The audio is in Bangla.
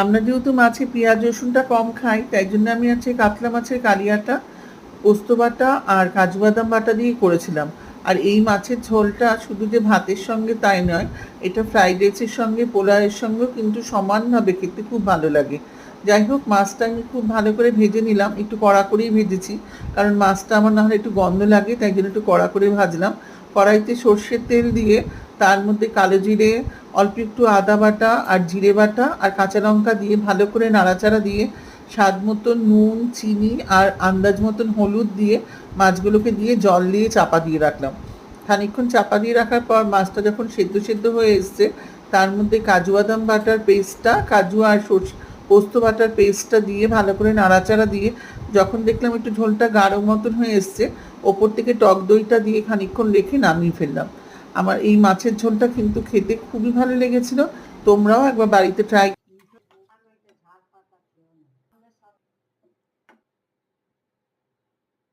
আমরা যেহেতু মাছে পেঁয়াজ রসুনটা কম খাই, তাই জন্য আমি আজকে কাতলা মাছের কালিয়াটা পোস্ত বাটা আর কাজু বাদাম বাটা দিয়ে করেছিলাম। আর এই মাছের ঝোলটা শুধু যে ভাতের সঙ্গে তাই নয়, এটা ফ্রাইড রাইসের সঙ্গে পোলাওয়ের সঙ্গেও কিন্তু সমানভাবে খেতে খুব ভালো লাগে। যাই হোক, মাছটা আমি খুব ভালো করে ভেজে নিলাম, একটু কড়া করেই ভেজেছি, কারণ মাছটা আমার না হলে একটু গন্ধ লাগে, তাই জন্য একটু কড়া করে ভাজলাম। কড়াইতে সর্ষের তেল দিয়ে তার মধ্যে কালো জিরে, অল্প একটু আদা বাটা আর জিরে বাটা আর কাঁচা লঙ্কা দিয়ে ভালো করে নাড়াচাড়া দিয়ে স্বাদ মতো নুন, চিনি আর আন্দাজ মতন হলুদ দিয়ে মাছগুলোকে দিয়ে জল দিয়ে চাপা দিয়ে রাখলাম। খানিকক্ষণ চাপা দিয়ে রাখার পর মাছটা যখন সেদ্ধ সেদ্ধ হয়ে এসছে, তার মধ্যে কাজু বাদাম বাটার পেস্টটা, কাজু আর পোস্ত বাটার পেস্টটা দিয়ে ভালো করে নাড়াচাড়া দিয়ে যখন দেখলাম একটু ঝোলটা গাঢ় মতন হয়ে এসছে, ওপর থেকে টক দইটা দিয়ে খানিকক্ষণ রেখে নামিয়ে ফেললাম। আমার এই মাছের ঝোলটা কিন্তু খেতে খুবই ভালো লেগেছিল। তোমরাও একবার বাড়িতে ট্রাই